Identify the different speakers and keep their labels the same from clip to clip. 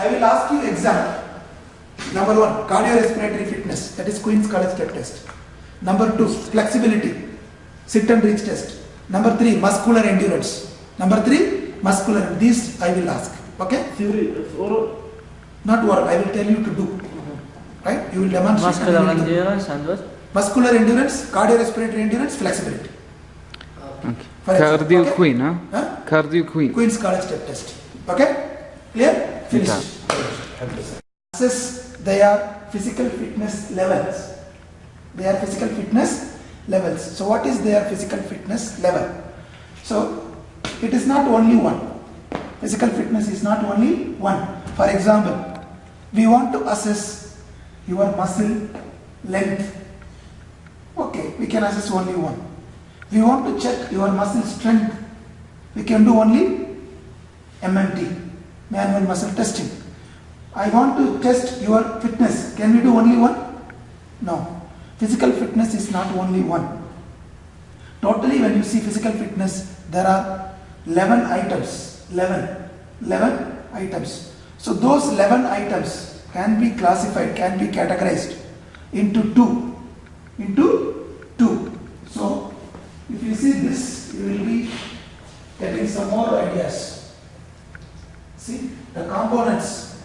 Speaker 1: I will ask you exam. Number 1, cardiorespiratory fitness, that is Queen's College step test. Number 2, flexibility, sit and reach test. Number 3, muscular endurance. Number 3, muscular. These I will ask. Okay?
Speaker 2: Theory, it's oral.
Speaker 1: Not oral. I will tell you to do. Right? You will demonstrate.
Speaker 3: Muscular endurance and what?
Speaker 1: Muscular endurance, cardiorespiratory endurance, flexibility.
Speaker 4: Okay.
Speaker 1: For example,
Speaker 4: Cardio
Speaker 1: okay?
Speaker 4: Queen, huh?
Speaker 1: Huh?
Speaker 4: Cardio Queen.
Speaker 1: Queen's College step test. Okay? Clear? Finished. Assess their physical fitness levels. Their physical fitness levels. So what is their physical fitness level? So it is not only one. Physical fitness is not only one. For example, we want to assess your muscle length. Okay, we can assess only one. We want to check your muscle strength. We can do only MMT, manual muscle testing. I want to test your fitness. Can we do only one? No. Physical fitness is not only one. Totally, when you see physical fitness, there are 11 items. 11 items. So those 11 items can be classified, can be categorized into two. So if you see this, you will be getting some more ideas. See the components,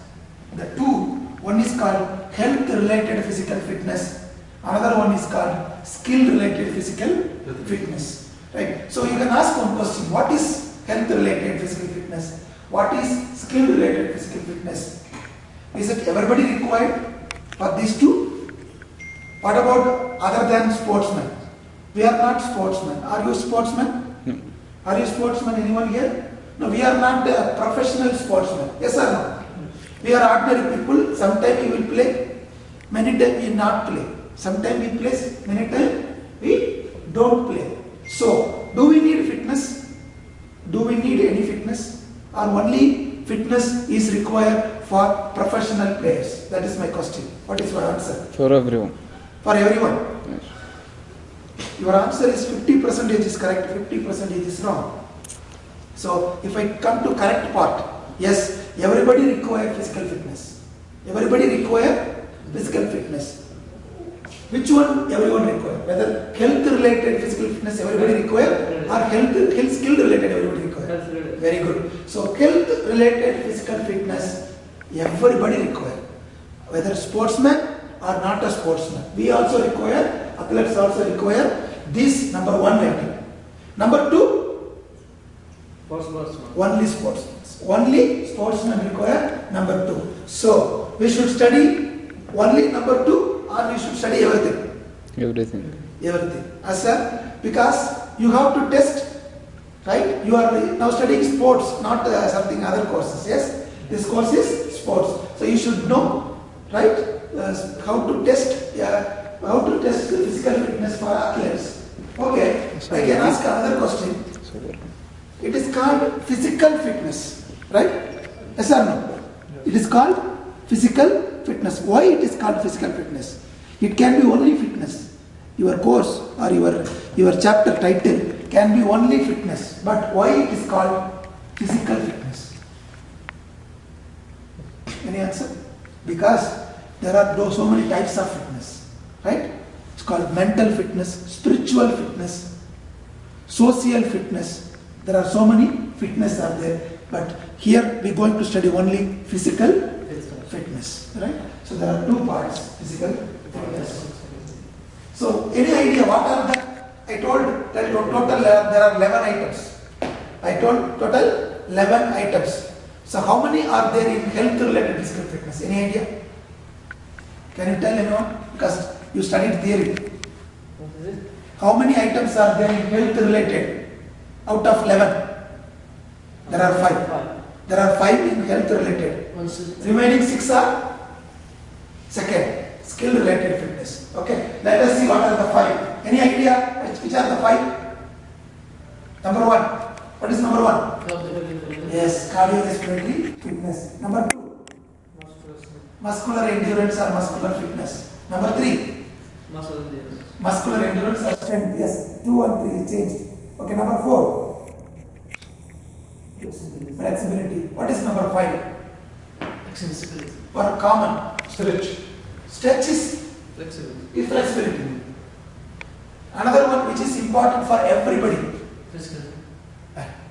Speaker 1: the two. One is called health related physical fitness, another one is called skill related physical fitness. Right? So you can ask one question: what is health related physical fitness? What is skill related physical fitness? Is it everybody required for these two? What about other than sportsmen? We are not sportsmen. Are you sportsmen?
Speaker 4: No.
Speaker 1: Are you sportsmen? Anyone here? No, we are not professional sportsmen. Yes or no? We are ordinary people. Sometimes we will play, many times we will not play. Sometimes we play, many times we don't play. So, do we need fitness? Do we need any fitness? Or only fitness is required for professional players? That is my question. What is your answer?
Speaker 4: For everyone.
Speaker 1: For everyone?
Speaker 4: Yes.
Speaker 1: Your answer is 50% is correct, 50% is wrong. So, if I come to correct part, yes, everybody require physical fitness. Everybody require physical fitness. Which one everyone require? Whether health related physical fitness everybody require or health skill related everybody require? Very good. So health related physical fitness everybody require. Whether sportsman or not a sportsman. We also require, athletes also require this number 1 item. Number 2, only sportsmen. Only sportsmen require number 2. So we should study only number 2 or we should study everything?
Speaker 4: Everything.
Speaker 1: Everything. Because you have to test, right? You are now studying sports, not something other courses. Yes, this course is sports. So you should know, right? How to test the physical fitness for athletes. Okay, I can ask another question. It is called physical fitness, right? Yes or no? It is called physical fitness. Why it is called physical fitness? It can be only fitness. Your course or your chapter title can be only fitness. But why it is called physical fitness? Any answer? Because there are so many types of fitness, right? It's called mental fitness, spiritual fitness, social fitness. There are so many fitness are there. But here we are going to study only physical fitness, right? So there are 2 parts, physical fitness. So any idea what are the, I told that total there are 11 items. I told total 11 items. So how many are there in health related physical fitness? Any idea? Can you tell anyone? Because you studied theory.
Speaker 3: What is it?
Speaker 1: How many items are there in health related out of 11? There are 5. There are 5 in health related. Remaining 6 are second, skill related fitness. Okay, let us see what are the 5. Any idea which are the 5? Number 1. What is number 1? Yes, cardiorespiratory fitness. Number 2, muscular endurance or muscular fitness. Number 3, muscular endurance or strength. Yes, 2 and 3 is changed. Okay, number 4, flexibility. What is number 5?
Speaker 3: Extensibility.
Speaker 1: For common. Stretch is
Speaker 3: Flexibility.
Speaker 1: flexibility. Another one which is important for everybody.
Speaker 3: Physical.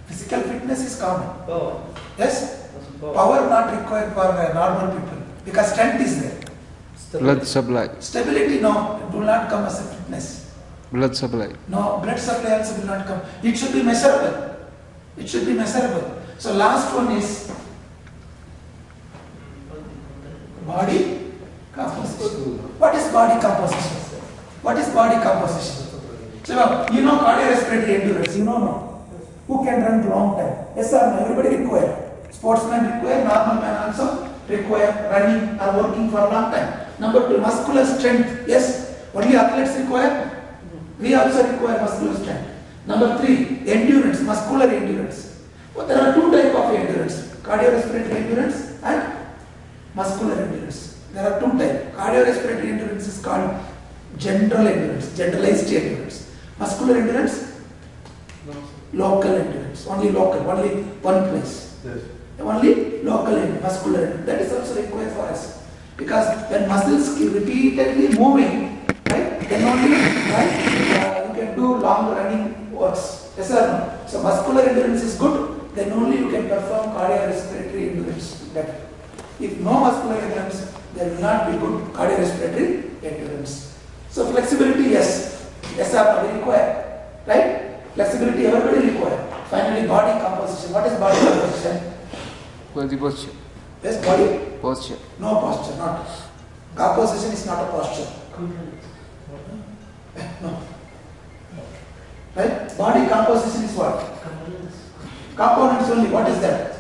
Speaker 1: Physical fitness is common.
Speaker 3: Power.
Speaker 1: Yes?
Speaker 3: Power.
Speaker 1: Power not required for normal people because strength is there.
Speaker 4: Blood supply.
Speaker 1: Stability, no, it will not come as a fitness.
Speaker 4: Blood supply.
Speaker 1: No, blood supply also will not come. It should be measurable. It should be measurable. So last one is body composition. What is body composition? What is body composition? So you know cardiorespiratory endurance, you know no? Who can run long time? Yes or no? Everybody require. Sportsmen require, normal man also require running or working for a long time. Number two, muscular strength. Yes, only athletes require. We also require muscular strength. Number three, endurance, muscular endurance. Well, there are two types of endurance: cardiorespiratory endurance and muscular endurance. There are two types. Cardiorespiratory endurance is called general endurance, generalized endurance. Muscular endurance, local endurance, only local, only one place.
Speaker 2: Yes.
Speaker 1: Only local and muscular endurance. That is also required for us. Because when muscles keep repeatedly moving, right, then only you can do long running works. Yes or no? So muscular endurance is good, then only you can perform cardiorespiratory endurance better. If no muscular endurance, there will not be good cardiorespiratory endurance. So flexibility, yes. Yes or no, we require. Right? Flexibility everybody require. Finally, body composition. What is body composition?
Speaker 4: Body posture.
Speaker 1: Yes, body?
Speaker 4: Posture.
Speaker 1: No posture, not. Composition is not a posture. No. Right? Body composition is what? Components only. What is that?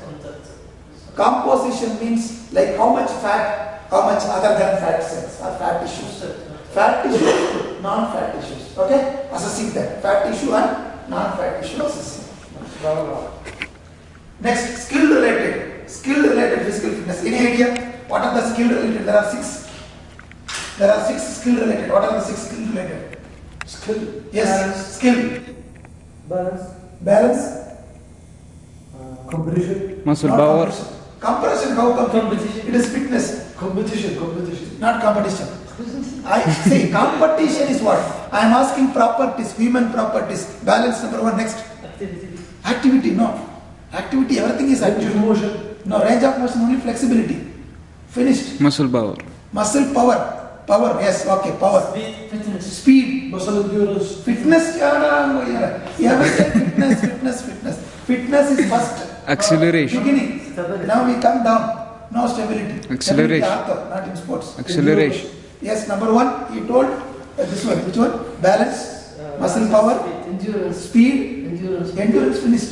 Speaker 1: Composition means like how much fat, how much other than fat cells or fat tissues. Fat tissue, non-fat tissues. Okay? Assessing that. Fat tissue and non-fat tissue assessing. Next, skill related. Skill related physical fitness. Any idea? What are the skill related? There are six. There are six skill related. What are the six skill related?
Speaker 2: Skill.
Speaker 1: Yes, skill.
Speaker 3: Balance.
Speaker 1: Balance.
Speaker 2: Competition.
Speaker 4: Muscle
Speaker 1: Not
Speaker 4: power.
Speaker 1: competition. Compression, how come?
Speaker 3: Competition.
Speaker 1: It is fitness,
Speaker 2: Competition.
Speaker 1: not competition. I say competition is what? I am asking properties, human properties. Balance number one. Next,
Speaker 3: Activity.
Speaker 1: activity. No, activity. Everything is
Speaker 2: Range of
Speaker 1: activity.
Speaker 2: motion.
Speaker 1: No, range of motion only flexibility. Finished.
Speaker 4: Muscle power.
Speaker 1: Muscle power. Power. Yes. Okay. Power.
Speaker 3: Speed. Fitness.
Speaker 1: Speed.
Speaker 2: Muscle endurance.
Speaker 1: Fitness. You have to say fitness. Fitness is first.
Speaker 4: Acceleration.
Speaker 1: Beginning. Now we come down. No stability.
Speaker 4: Acceleration.
Speaker 1: Stability, not in sports.
Speaker 4: Acceleration.
Speaker 1: Yes, number one, you told this one. Which one? Balance, muscle power,
Speaker 3: Endurance.
Speaker 1: speed,
Speaker 3: Endurance.
Speaker 1: endurance finished.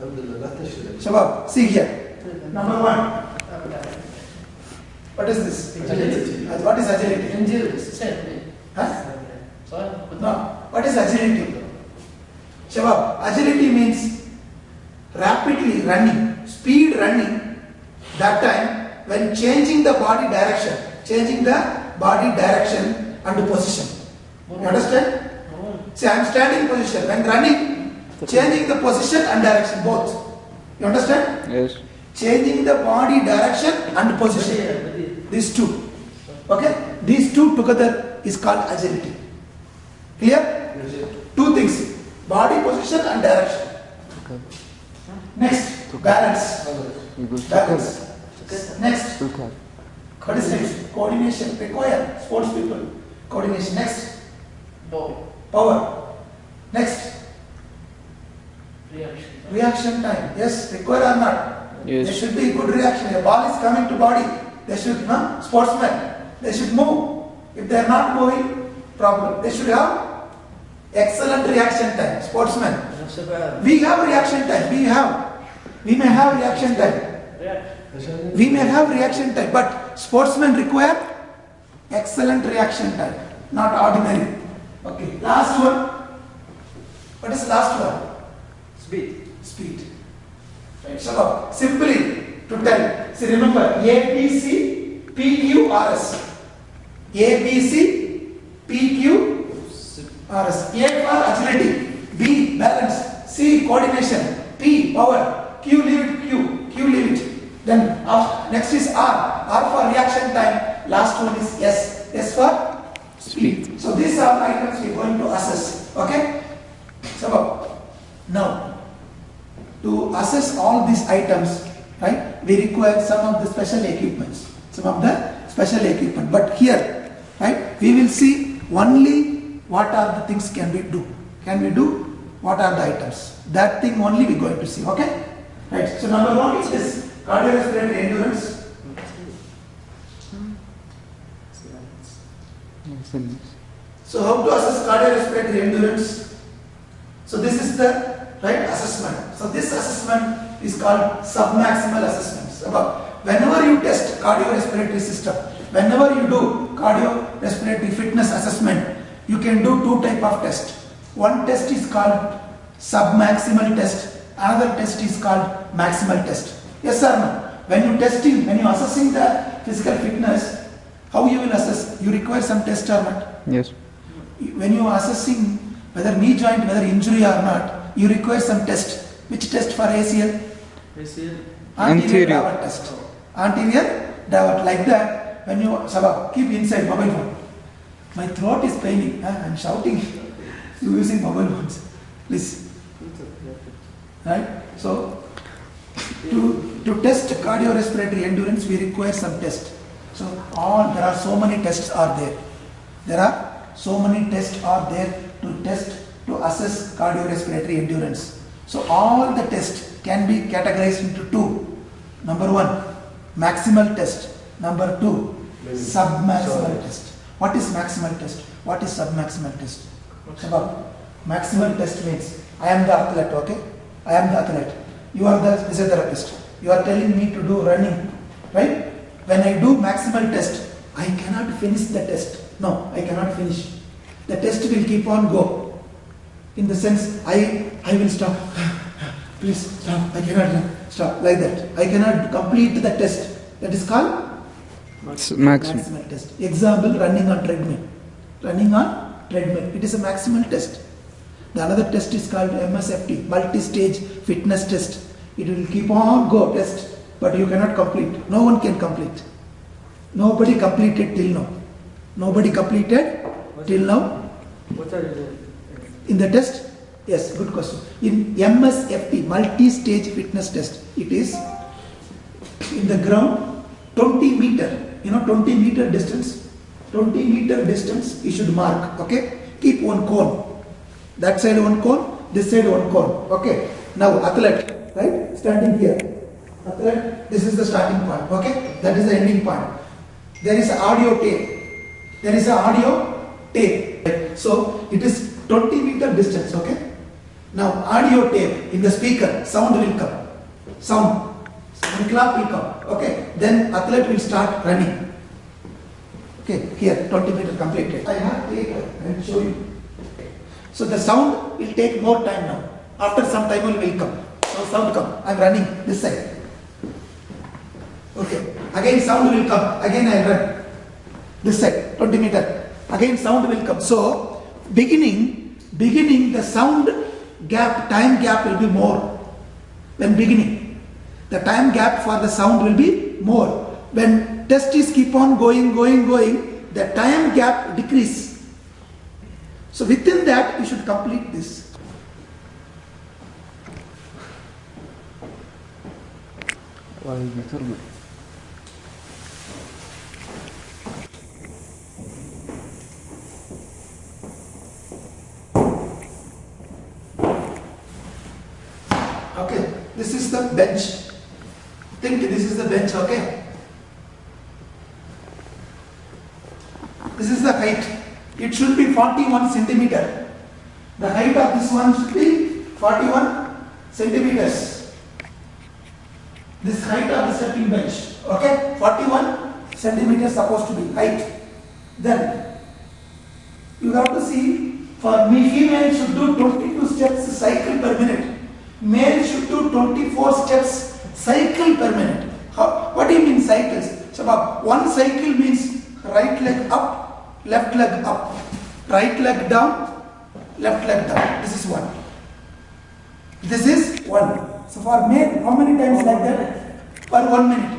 Speaker 2: Alhamdulillah, لا تشغل.
Speaker 1: Shabab, see here. Number one, what is this?
Speaker 3: Agility.
Speaker 1: What is agility?
Speaker 3: Endurance.
Speaker 1: Huh?
Speaker 3: Sorry.
Speaker 1: No. What is agility? Shabab, agility means rapidly running, speed running. That time when changing the body direction and position. You understand? See, I am standing position. When running, changing the position and direction both. You understand?
Speaker 4: Yes.
Speaker 1: Changing the body direction and position. These two. Okay? These two together is called agility. Clear? Two things. Body position and direction. Next, balance. Balance. Next, what is next? Coordination. Require sports people. Coordination. Next, power. Next,
Speaker 3: Reaction.
Speaker 1: reaction time. Yes, require or not?
Speaker 4: Yes.
Speaker 1: There should be good reaction. A ball is coming to body. They should, no? Sportsmen, they should move. If they are not moving, problem. They should have excellent reaction time. Sportsmen. We have reaction time. We may have reaction time. We may have reaction time, but sportsmen require excellent reaction time, not ordinary. Okay, last one. What is last one?
Speaker 3: Speed.
Speaker 1: Speed. Right, so simply to tell, see, remember A, B, C, P, Q, R, S. A, B, C, P, Q, R, S. A for agility, B balance, C coordination, P power, Q leave it, Q leave it. Then next is R. R for reaction time. Last one is S. S for speed. So these are items we are going to assess. Okay. So now to assess all these items, right, we require some of the special equipments. But here, right, we will see only what are the things can we do. Can we do? What are the items? That thing only we are going to see. Okay. Right. So number one is this cardiorespiratory endurance. So how to assess cardiorespiratory endurance? So this is the right assessment. So this assessment is called submaximal assessment. So whenever you test cardiorespiratory system, whenever you do cardiorespiratory fitness assessment, you can do two type of test. One test is called submaximal test. Another test is called maximal test. Yes or no? When you assessing the physical fitness, how you will assess? You require some test or not?
Speaker 4: Yes.
Speaker 1: When you are assessing whether knee joint, whether injury or not, you require some test. Which test for ACL?
Speaker 3: ACL.
Speaker 1: Anterior davert test. Anterior davert, like that. When you Sabah, keep inside mobile phone. My throat is paining. I'm shouting. You using mobile phones, please. Right? So to test cardiorespiratory endurance, we require some test. So there are so many tests are there. There are so many tests are there to assess cardiorespiratory endurance. So all the tests can be categorized into two. Number one, maximal test. Number two, submaximal test. What is maximal test? What is submaximal test? Maximal test means I am the athlete, okay? I am the athlete. You are the physiotherapist. You are telling me to do running, right? When I do maximal test, I cannot finish the test. No, I cannot finish. The test will keep on go. In the sense, I will stop. Please stop. I cannot stop like that. I cannot complete the test. That is called maximal test. Example: running on treadmill. Running on treadmill. It is a maximal test. The another test is called MSFT, multi-stage fitness test. It will keep on go test, but you cannot complete. No one can complete. Nobody completed till now. Nobody completed till now.
Speaker 3: What are you doing?
Speaker 1: In the test? Yes, good question. In MSFT, multi-stage fitness test, it is in the ground 20 meter. 20 meter distance. 20 meter distance you should mark. Okay? Keep one cone. That side one cone, this side one cone. Okay? Now athlete, right? Standing here. Athlete, this is the starting point. Okay? That is the ending point. There is an audio tape. So it is 20 meter distance. Okay? Now audio tape in the speaker, sound will come. Sound. One clap will come. Okay? Then athlete will start running. Okay? Here 20 meter completed. I have tape. I will show you. So the sound will take more time now. After some time it will come. So sound come. I am running this side. Okay. Again sound will come. Again I run. This side, 20 meter. Again sound will come. So beginning the sound gap, time gap will be more. When beginning, the time gap for the sound will be more. When test is keep on going, the time gap decrease. So within that, you should complete this. Okay, this is the bench. Think this is the bench, okay? This is the height. It should be 41 centimeter. The height of this one should be 41 centimeters. This height of the stepping bench, okay? 41 centimeters supposed to be height. Then you have to see, for me, female should do 22 steps cycle per minute. Male should do 24 steps cycle per minute. What do you mean cycles? So one cycle means right leg up, left leg up, right leg down, left leg down. This is one. This is one. So for male, how many times like that? per 1 minute.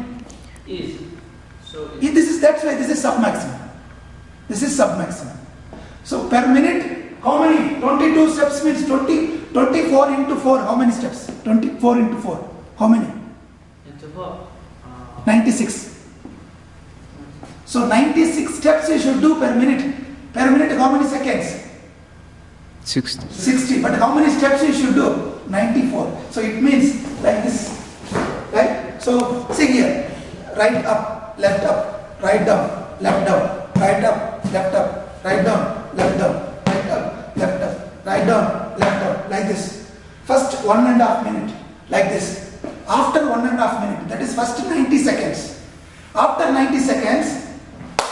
Speaker 3: Is. So
Speaker 1: That's why this is sub-maximum. This is sub-maximum. So per minute, how many? 22 steps means 24 into 4, how many steps? 24 into 4, how many?
Speaker 3: into what?
Speaker 1: 96. So 96 steps you should do per minute. Per minute, how many seconds?
Speaker 4: 60.
Speaker 1: 60. But how many steps you should do? 94. So it means like this. Right? So see here. Right up, left up, right down, left down, right up, left up, right down, left down, right up, left up, right down, left down, like this. First 1.5 minute, like this. After 1.5 minute, that is first 90 seconds. After 90 seconds,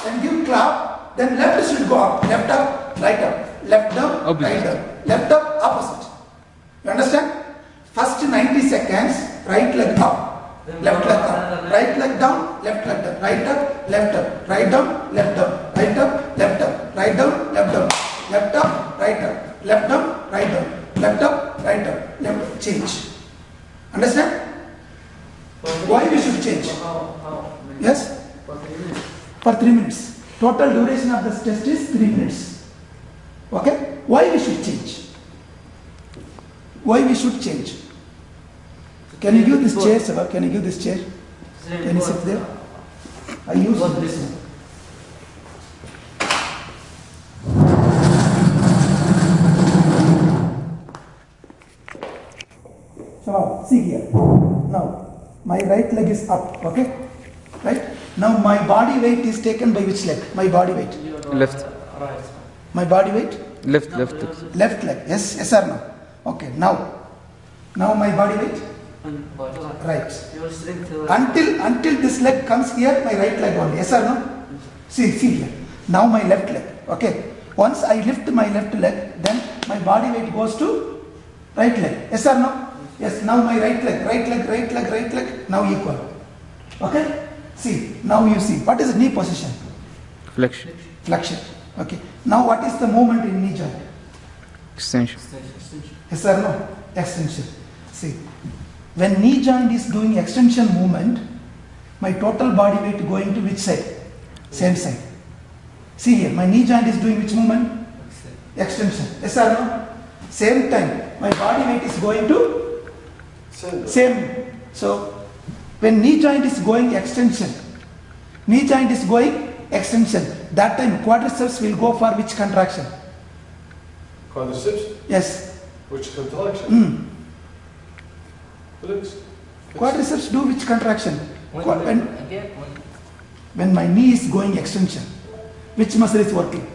Speaker 1: then give clap, then left should go up, right up, left down,
Speaker 4: Opposite.
Speaker 1: right down, left up, opposite. You understand? First 90 seconds, right leg up. Left leg up, right leg down, left leg down, right up, right down, left down, right up, right down, left down, left up, right up, left down, right down, left up, right up, left change. Understand? Why we should change?
Speaker 3: How many?
Speaker 1: Yes?
Speaker 3: For 3 minutes.
Speaker 1: For 3 minutes. Total duration of this test is 3 minutes. Okay? Why we should change? Why we should change? Can you give this chair, Sabha? Can you give this chair? Can you sit there? I use this one. So see here. Now my right leg is up. Okay, right? Now my body weight is taken by which leg? My body weight.
Speaker 4: Left.
Speaker 3: Right.
Speaker 1: My body weight.
Speaker 4: Left.
Speaker 1: Left leg. Yes or no? Okay. Now my body weight. Right.
Speaker 3: Your strength.
Speaker 1: Until this leg comes here, my right leg only. Yes or no? See here. Now my left leg. Okay. Once I lift my left leg, then my body weight goes to right leg. Yes or no? Yes. Now my right leg. Now equal. Okay. See. Now you see. What is the knee position?
Speaker 4: Flexion.
Speaker 1: Flexion. Okay. Now what is the movement in knee joint?
Speaker 4: Extension.
Speaker 1: Yes or no? Extension. See. When knee joint is doing extension movement, my total body weight going to which side? Same side. See here, my knee joint is doing which movement? Extension. Yes or no? Same time, my body weight is going to same. So, when knee joint is going extension, that time quadriceps will go for which contraction?
Speaker 2: Quadriceps?
Speaker 1: Yes.
Speaker 2: Which contraction?
Speaker 1: Quadriceps do which contraction? When my knee is going extension, which muscle is working?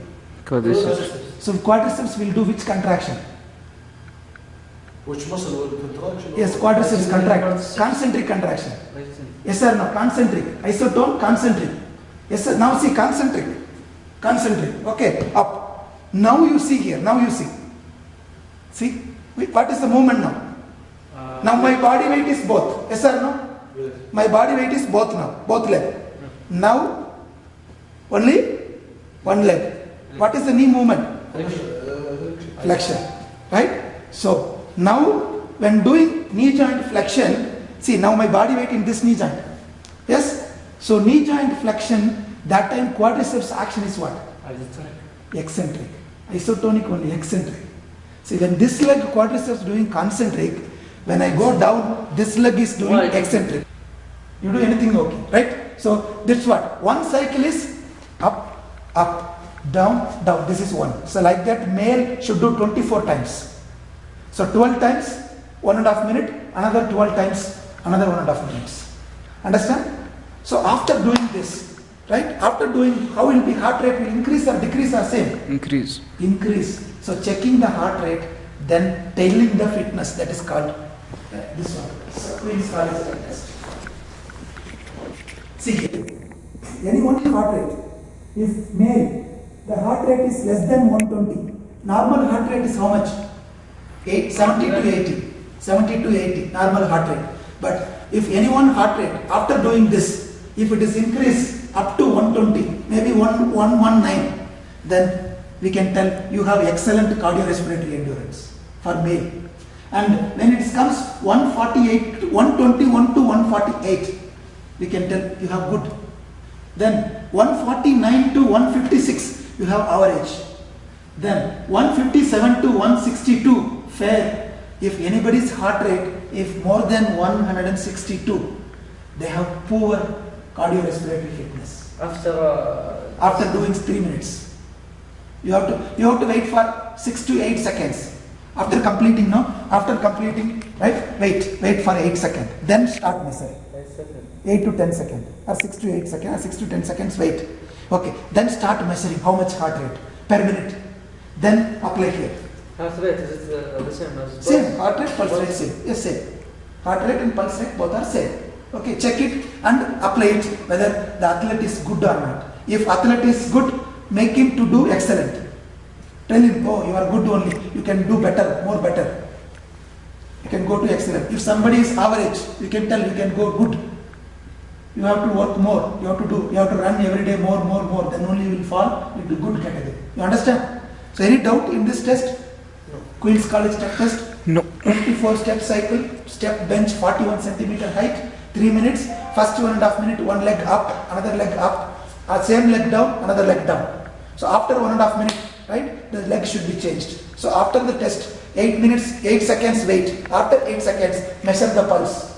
Speaker 4: Quadriceps.
Speaker 1: So quadriceps will do which contraction?
Speaker 2: Which muscle will contraction?
Speaker 1: Yes, quadriceps contract. Concentric contraction. Yes or no? Concentric. Isotone, concentric. Yes sir. Now see concentric. Okay. Up. Now you see here. See? What is the movement now? Now my body weight is both. Yes or no?
Speaker 2: Yes.
Speaker 1: My body weight is both now. Both leg. Now only one leg. What is the knee movement? Flexion. Right? So now when doing knee joint flexion, see now my body weight in this knee joint. Yes? So knee joint flexion, that time quadriceps action is what? Eccentric. Isotonic only, eccentric. See when this leg quadriceps doing concentric, when I go down, this leg is doing eccentric. You do anything okay, right? So this what? One cycle is up, down, down. This is one. So like that male should do 24 times. So 12 times, 1.5 minute, another 12 times, another 1.5 minutes. Understand? So after doing this, right? After doing, how will be heart rate will increase or decrease or same?
Speaker 4: Increase.
Speaker 1: Increase. So checking the heart rate, then tailing the fitness, that is called this one. So Queen's College test. See here. Anyone's heart rate, if male, the heart rate is less than 120. Normal heart rate is how much? 70 to 80. 70 to 80, normal heart rate. But if anyone heart rate, after doing this, if it is increased up to 120, maybe 119, then we can tell you have excellent cardiorespiratory endurance for male. And when it comes 148, 121 to 148, we can tell you have good. Then 149 to 156, you have average. Then 157 to 162, fair. If anybody's heart rate is more than 162, they have poor cardiorespiratory fitness. After doing 3 minutes, you have to wait for 6 to 8 seconds. After completing, right? Wait for 8 seconds. Then start measuring. 8 to 10 seconds, or 6 to 8 seconds, or 6 to 10 seconds. Wait. Okay. Then start measuring how much heart rate per minute. Then apply here.
Speaker 3: Heart rate is it the same as?
Speaker 1: Same. Heart rate, pulse rate, same. Yes, same. Heart rate and pulse rate both are same. Okay. Check it and apply it whether the athlete is good or not. If athlete is good, make him to do excellent. Tell him, oh, you are good only. You can do better, more better. You can go to excellent. If somebody is average, you can tell you can go good. You have to work more. You have to run every day more. Then only you will fall into good category. You understand? So any doubt in this test?
Speaker 3: No.
Speaker 1: Queen's College step test?
Speaker 4: No.
Speaker 1: 24 step cycle, step bench 41 centimeter height, 3 minutes, first 1.5 minutes, one leg up, another leg up, same leg down, another leg down. So after 1.5 minutes, right, the leg should be changed. So after the test, 8 minutes, 8 seconds wait. After 8 seconds, measure the pulse.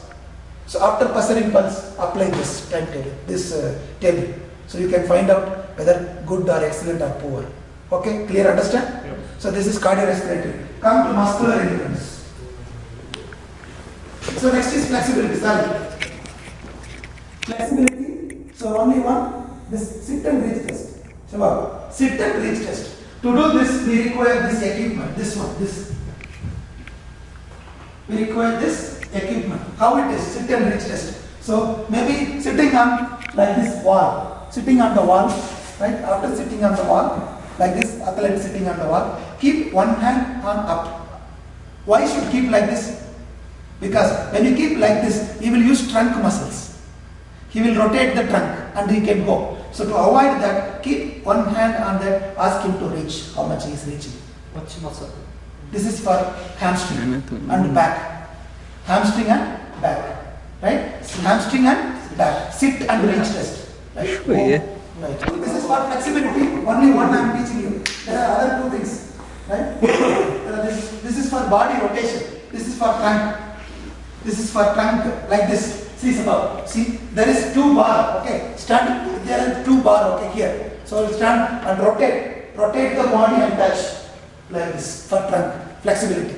Speaker 1: So after measuring pulse, apply this timetable, this table. So you can find out whether good or excellent or poor. Okay, clear, understand?
Speaker 2: Yeah.
Speaker 1: So this is cardiorespiratory. Come to muscular endurance. So next is flexibility. Flexibility. So only one, this sit and reach test. So sit and reach test. To do this, we require this equipment. This one, this. We require this equipment. How it is? Sit and reach test. So maybe sitting on like this wall. Sitting on the wall, right? After sitting on the wall, like this athlete sitting on the wall, keep one hand on up. Why should keep like this? Because when you keep like this, he will use trunk muscles. He will rotate the trunk and he can go. So to avoid that, keep one hand on that, ask him to reach how much he is reaching.
Speaker 3: Which muscle?
Speaker 1: This is for hamstring and back. Hamstring and back. Right? Hamstring and back. Sit and reach test. Right?
Speaker 4: Sure, yeah.
Speaker 1: Right. This is for flexibility. Only one I am teaching you. There are other 2 things. Right? This is for body rotation. This is for trunk. This is for trunk like this. See, Sabha. See, there is 2 bar. Okay. Stand. There are 2 bar. Okay, here. So stand and rotate. Rotate the body and touch like this for trunk flexibility.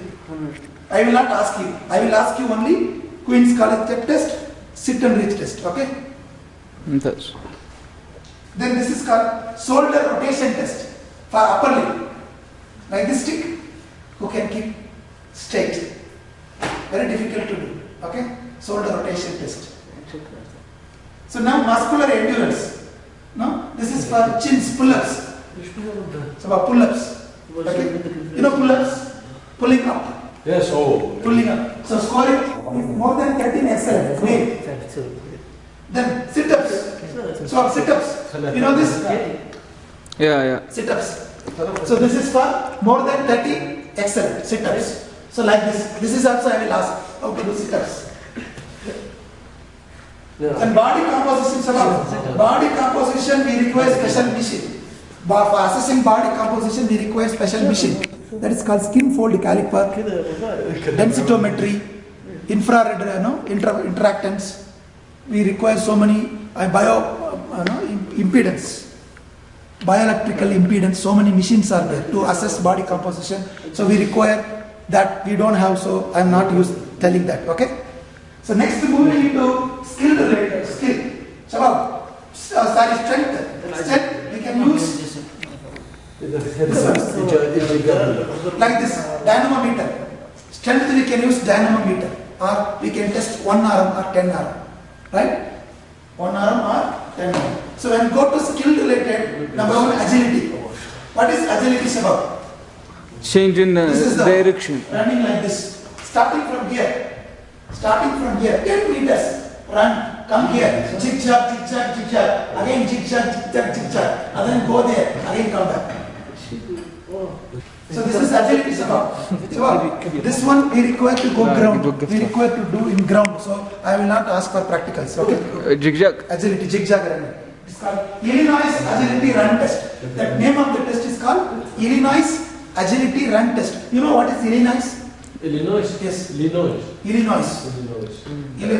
Speaker 1: I will not ask you. I will ask you only Queen's College step test, sit and reach test. Okay.
Speaker 4: That's.
Speaker 1: Then this is called shoulder rotation test for upper limb. Like this stick, who can keep straight. Very difficult to do. Okay? Shoulder rotation test. So now muscular endurance. No? This is for chins, pull-ups. So for pull-ups. Okay? You know pull-ups? Pulling up.
Speaker 2: Yes, oh.
Speaker 1: Pulling up. So scoring more than 13 excellent. Great. Then sit-ups. So sit-ups. You know this?
Speaker 4: Yeah.
Speaker 1: Sit-ups. So this is for more than 30 excellent sit-ups. So like this. This is also I will ask how to do sit-ups. And body composition. Body composition we require special machine. For assessing body composition we require special machine. That is called skin fold caliper, densitometry, infrared interactants. We require so many impedance, bioelectrical impedance. So many machines are there to assess body composition. So we require that. We don't have. So I am not telling that. Okay. So next moving into skill related skill. Strength. We can use. Like this dynamometer. Strength we can use dynamometer, or we can test 1 arm or 10 arm. Right? 1 arm or 10 arm. So when we go to skill related, number 1 agility. What is agility, Shabab?
Speaker 4: Change in
Speaker 1: This is the
Speaker 4: direction.
Speaker 1: running like this. Starting from here, 10 meters. Run, come here, zigzag, again zigzag, and then go there, again come back. So this is agility, Sabab. This one we require to go ground. We require to do in ground. So I will not ask for practicals. Okay.
Speaker 4: Zigzag.
Speaker 1: Agility, zigzag running. It's called Illinois Agility Run Test. The name of the test is called Illinois Agility Run Test. You know what is Illinois?
Speaker 2: Illinois.
Speaker 1: Yes.
Speaker 2: Illinois.
Speaker 1: Illinois.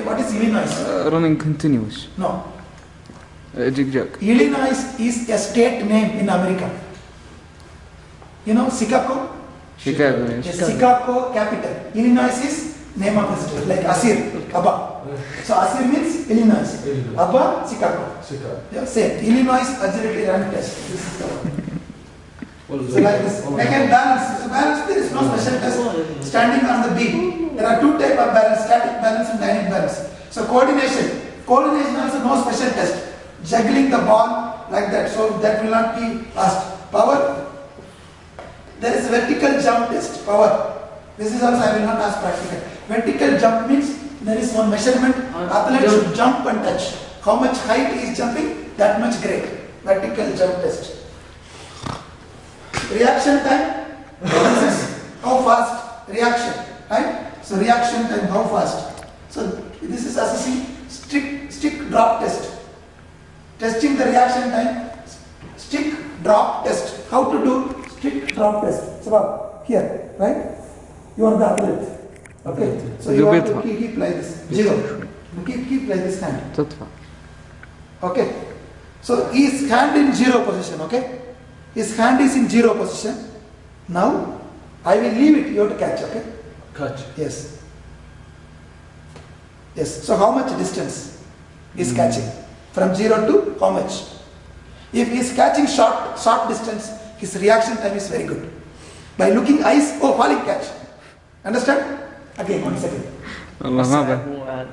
Speaker 1: What is Illinois?
Speaker 4: Running continuous.
Speaker 1: No.
Speaker 4: Zigzag.
Speaker 1: Illinois is a state name in America. You know Chicago?
Speaker 4: Chicago, yes.
Speaker 1: Yes, Chicago capital. Illinois is name of the state, like Asir, Abba. So Asir means Illinois.
Speaker 2: Illinois.
Speaker 1: Abba, Chicago.
Speaker 2: Chicago.
Speaker 1: Yeah, same. Illinois Agility Run Test. This is the one. So like this. Again balance. So balance, there is no special test. Standing on the beam. There are two types of balance, static balance and dynamic balance. So coordination. Coordination also no special test. Juggling the ball like that. So that will not be asked. Power. There is vertical jump test, power. This is also I will not ask practical. Vertical jump means there is one measurement. Athlete should jump and touch. How much height he is jumping, that much great. Vertical jump test. Reaction time. This is how fast reaction, right? So reaction time, how fast. So this is assessing stick drop test. Testing the reaction time. Stick drop test. How to do? Stick drop test. So here, right? You are the athlete. Okay. So you have to keep like this. Zero. You keep like this hand.
Speaker 4: تطفى.
Speaker 1: Okay. So his hand in zero position. Okay. His hand is in zero position. Now I will leave it. You have to catch. Okay.
Speaker 2: Catch.
Speaker 1: Yes. Yes. So how much distance is catching? From zero to how much? If he is catching short distance, his reaction time is very good. By looking eyes, oh, falling catch. Understand? Again, 1 second.
Speaker 4: والله ما به.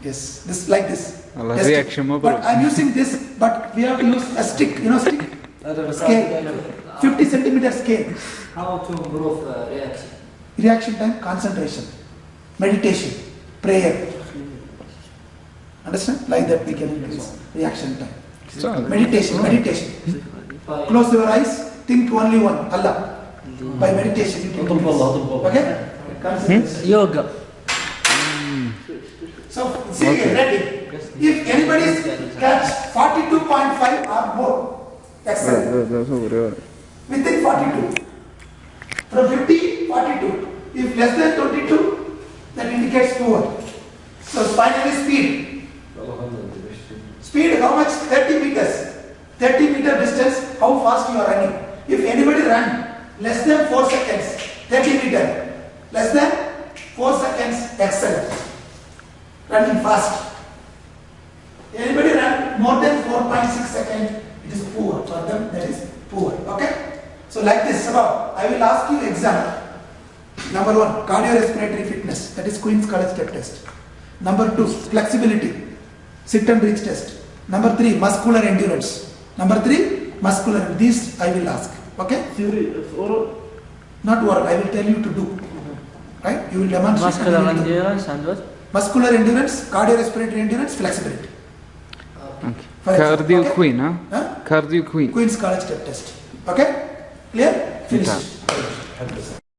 Speaker 1: Yes, this like this.
Speaker 4: والله
Speaker 1: Yes,
Speaker 4: reaction ما
Speaker 1: but
Speaker 4: بروح.
Speaker 1: I'm using this, but we have to use a stick. You know stick? Scale. 50 centimeter scale.
Speaker 3: How to improve reaction?
Speaker 1: Reaction time, concentration, meditation, prayer. Understand? Like that we can increase reaction time. Meditation. Close your eyes, think only one, Allah. By meditation you can increase. Okay? Concentration.
Speaker 3: Yoga.
Speaker 1: So, see here, ready. If anybody catch 42.5 or more, excellent. Within 42. From 50, 42. If less than 22, that indicates poor. So, finally speed. Speed, how much? 30 meters. 30 meter distance, how fast you are running. If anybody run less than 4 seconds, 30 meter, less than 4 seconds, excellent. Running fast. Anybody run more than 4.6 seconds, it is poor. For them, that is poor. Okay? So like this, Sabab, I will ask you exam. Number 1, cardiorespiratory fitness. That is Queen's College step test. Number 2, flexibility. Sit and reach test. Number 3, muscular endurance. Number 3, muscular. These I will ask. Okay?
Speaker 2: Theory of oral.
Speaker 1: Not oral. I will tell you to do. Right? You will demonstrate.
Speaker 3: Muscular endurance and what?
Speaker 1: Muscular endurance, cardiorespiratory endurance, flexibility.
Speaker 4: Okay.
Speaker 1: For example,
Speaker 4: Cardio
Speaker 1: okay?
Speaker 4: Queen, huh?
Speaker 1: Huh?
Speaker 4: Cardio Queen.
Speaker 1: Queen's College step test. Okay? Clear? Finish.
Speaker 4: Okay.